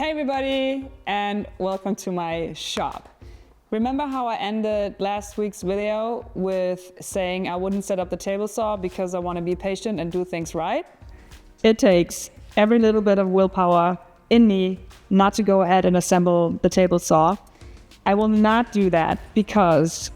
Hey everybody, and welcome to my shop. Remember how I ended last week's video with saying I wouldn't set up the table saw because I want to be patient and do things right? It takes every little bit of willpower in me not to go ahead and assemble the table saw. I will not do that because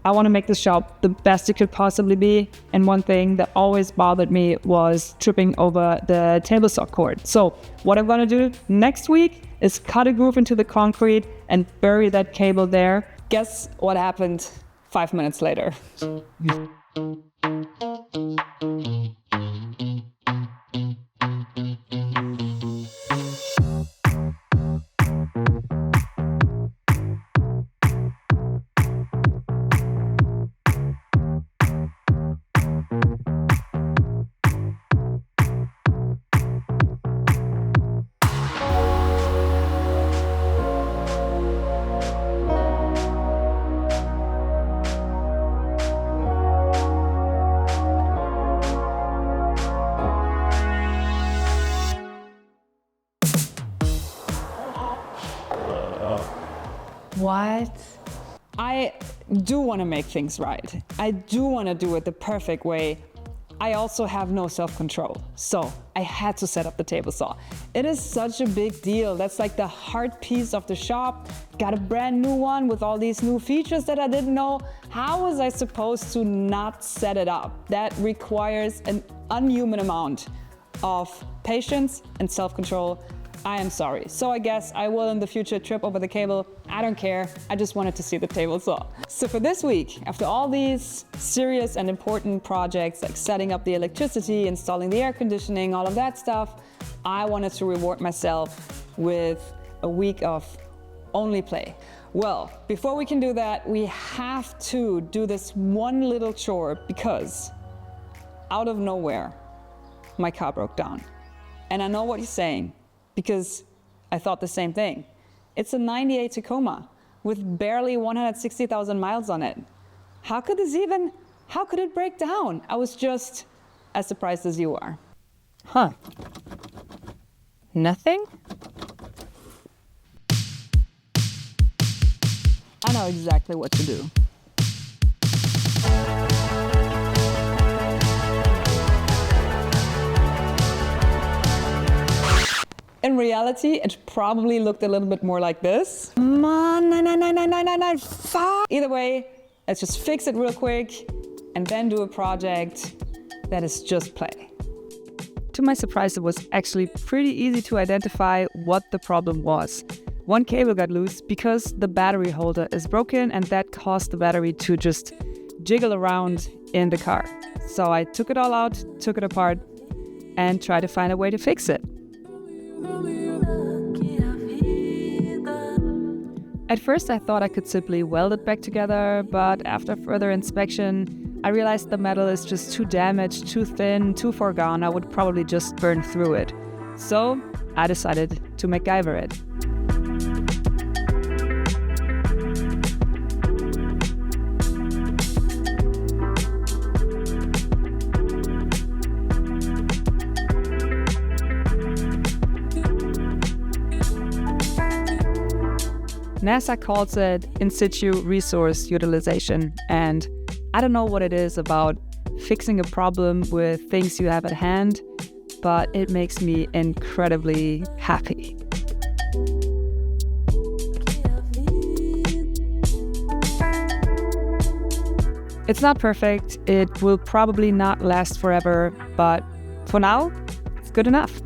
I want to make the shop the best it could possibly be. And one thing that always bothered me was tripping over the table saw cord. So what I'm going to do next week is cut a groove into the concrete and bury that cable there. Guess what happened 5 minutes later? What? I do want to make things right. I do want to do it the perfect way. I also have no self-control, so I had to set up the table saw. It is such a big deal. That's like the heart piece of the shop. Got a brand new one with all these new features that I didn't know. How was I supposed to not set it up? That requires an unhuman amount of patience and self-control. I am sorry. So I guess I will in the future trip over the cable. I don't care. I just wanted to see the table saw. So for this week, after all these serious and important projects like setting up the electricity, installing the air conditioning, all of that stuff, I wanted to reward myself with a week of only play. Well, before we can do that, we have to do this one little chore because out of nowhere, my car broke down. And I know what you're saying, because I thought the same thing. It's a 98 Tacoma with barely 160,000 miles on it. How could it break down? I was just as surprised as you are. Huh. Nothing? I know exactly what to do. In reality, it probably looked a little bit more like this. Come on, 9999999, fuck! Either way, let's just fix it real quick and then do a project that is just play. To my surprise, it was actually pretty easy to identify what the problem was. One cable got loose because the battery holder is broken, and that caused the battery to just jiggle around in the car. So I took it all out, took it apart, and tried to find a way to fix it. At first I thought I could simply weld it back together, but after further inspection, I realized the metal is just too damaged, too thin, too far gone. I would probably just burn through it. So I decided to MacGyver it. NASA calls it in situ resource utilization, and I don't know what it is about fixing a problem with things you have at hand, but it makes me incredibly happy. It's not perfect, it will probably not last forever, but for now, it's good enough.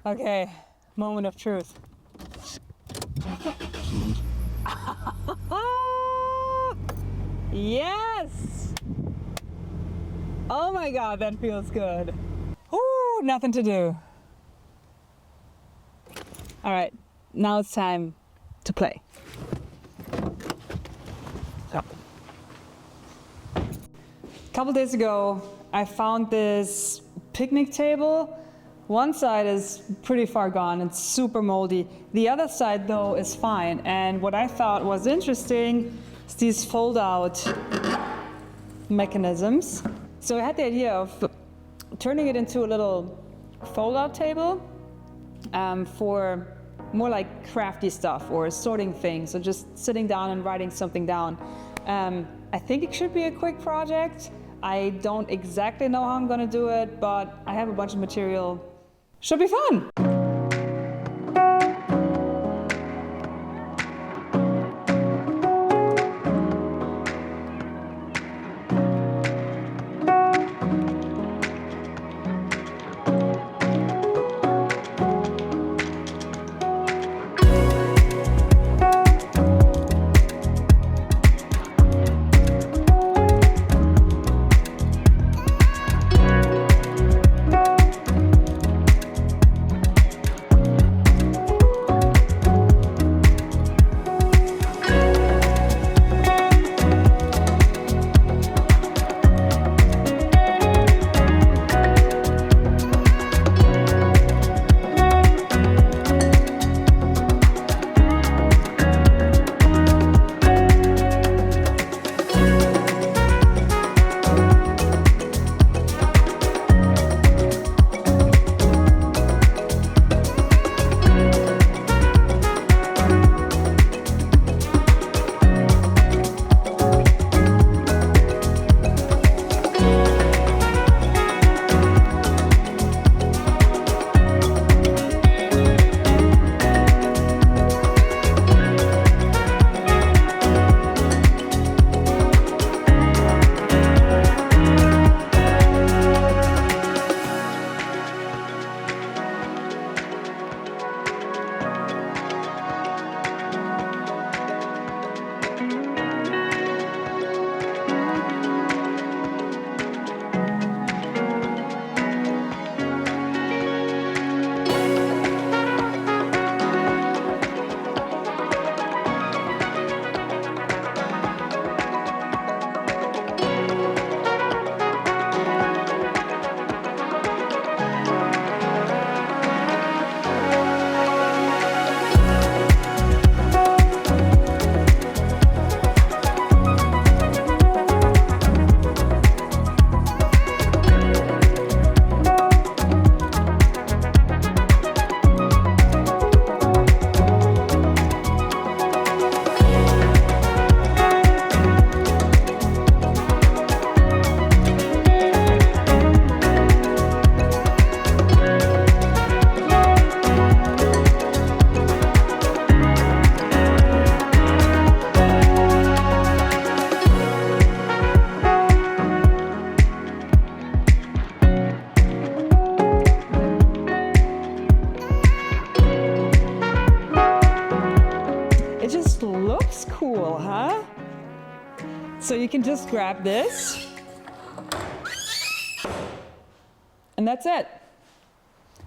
Okay, moment of truth. Yes! Oh my God, that feels good. Ooh, nothing to do. All right, now it's time to play. So. A couple days ago, I found this picnic table One side is pretty far gone, it's super moldy. The other side though is fine. And what I thought was interesting is these fold out mechanisms. So I had the idea of turning it into a little fold out table for more like crafty stuff or sorting things or just sitting down and writing something down. I think it should be a quick project. I don't exactly know how I'm gonna do it, but I have a bunch of material. Should be fun. Cool, huh? So you can just grab this and that's it.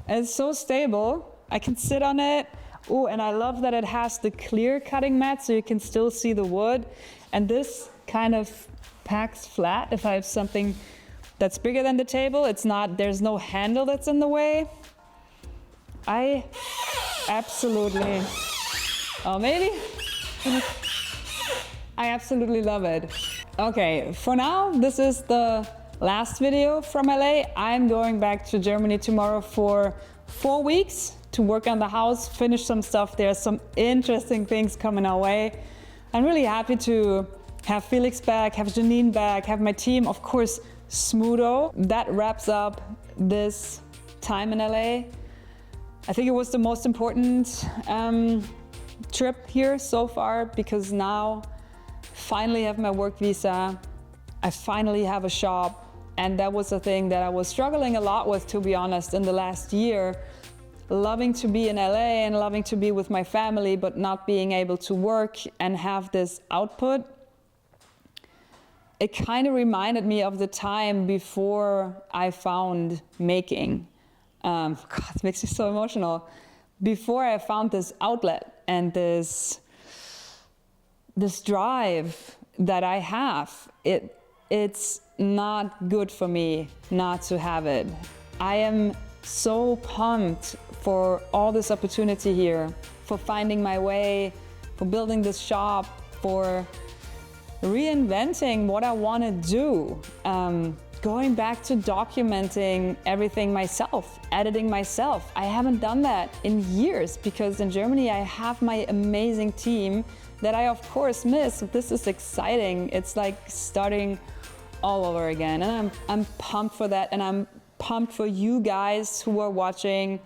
And it's so stable. I can sit on it. Oh, and I love that it has the clear cutting mat so you can still see the wood. And this kind of packs flat if I have something that's bigger than the table. There's no handle that's in the way. I absolutely, I absolutely love it. Okay, for now, this is the last video from LA. I'm going back to Germany tomorrow for 4 weeks to work on the house, finish some stuff. There's some interesting things coming our way. I'm really happy to have Felix back, have Janine back, have my team, of course, Smudo. That wraps up this time in LA. I think it was the most important trip here so far because now finally have my work visa. I finally have a shop, and that was a thing that I was struggling a lot with, to be honest, in the last year. Loving to be in LA and loving to be with my family, but not being able to work and have this output. It kind of reminded me of the time before I found making. God, it makes me so emotional. Before I found this outlet and this drive that I have, it's not good for me not to have it. I am so pumped for all this opportunity here, for finding my way, for building this shop, for reinventing what I want to do. Going back to documenting everything myself, editing myself. I haven't done that in years because in Germany I have my amazing team that I of course miss. This is exciting. It's like starting all over again, and I'm pumped for that, and I'm pumped for you guys who are watching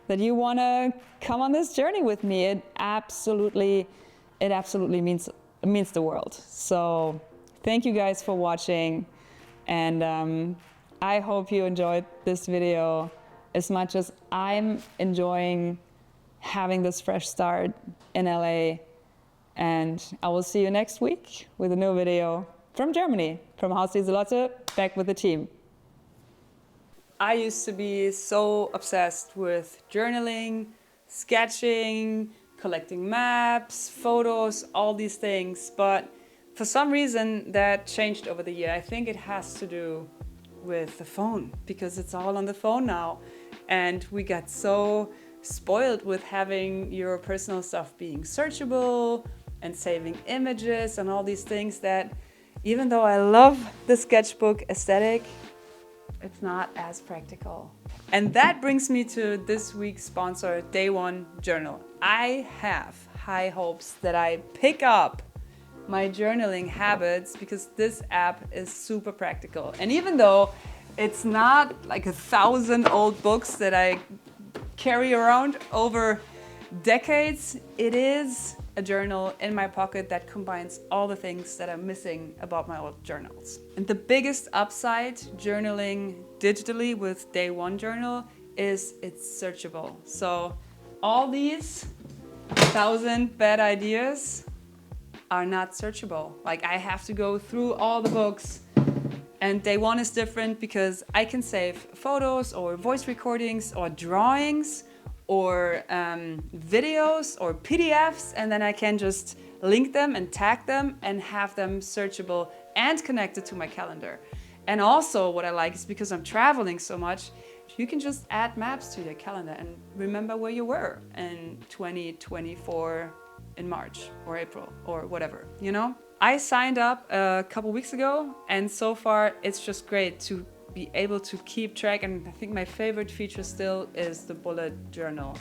that you want to come on this journey with me. It absolutely means the world. So thank you guys for watching, and I hope you enjoyed this video as much as I'm enjoying having this fresh start in LA. And I will see you next week with a new video from Germany, from Haus Lieselotte, back with the team. I used to be so obsessed with journaling, sketching, collecting maps, photos, all these things, but for some reason that changed over the year. I think it has to do with the phone, because it's all on the phone now, and we got so spoiled with having your personal stuff being searchable and saving images and all these things that even though I love the sketchbook aesthetic, it's not as practical. And that brings me to this week's sponsor, Day One Journal. I have high hopes that I pick up my journaling habits because this app is super practical. And even though it's not like 1,000 old books that I carry around over decades, it is a journal in my pocket that combines all the things that I'm missing about my old journals. And the biggest upside journaling digitally with Day One Journal is it's searchable. So all these 1,000 bad ideas are not searchable. Like I have to go through all the books, and Day One is different because I can save photos or voice recordings or drawings or videos or PDFs, and then I can just link them and tag them and have them searchable and connected to my calendar. And also what I like is because I'm traveling so much, you can just add maps to your calendar and remember where you were in 2024 in March or April or whatever, you know? I signed up a couple weeks ago, and so far it's just great to be able to keep track. And I think my favorite feature still is the bullet journal,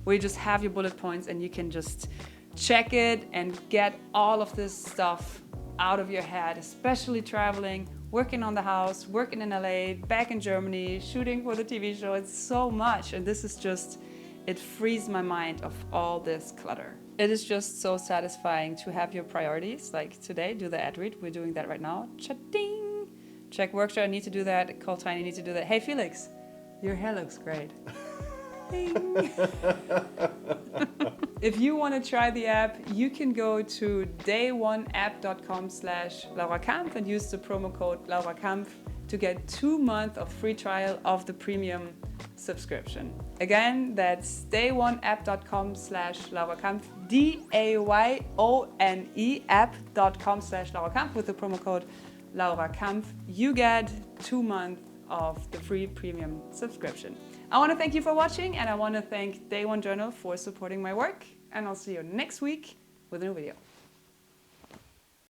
where you just have your bullet points and you can just check it and get all of this stuff out of your head, especially traveling, working on the house, working in LA, back in Germany, shooting for the TV show. It's so much, and this is just, it frees my mind of all this clutter. It is just so satisfying to have your priorities. Like today, do the ad read. We're doing that right now. Cha-ding! Check workshop, I need to do that. Call Tiny, need to do that. Hey Felix, your hair looks great. Ding. If you want to try the app, you can go to dayoneapp.com/Laura Kampf and use the promo code Laura Kampf to get 2 months of free trial of the premium subscription. Again, that's dayoneapp.com/Laura Kampf, DAYONE app.com/Laura Kampf with the promo code Laura Kampf. You get 2 months of the free premium subscription. I want to thank you for watching, and I want to thank Day One Journal for supporting my work, and I'll see you next week with a new video.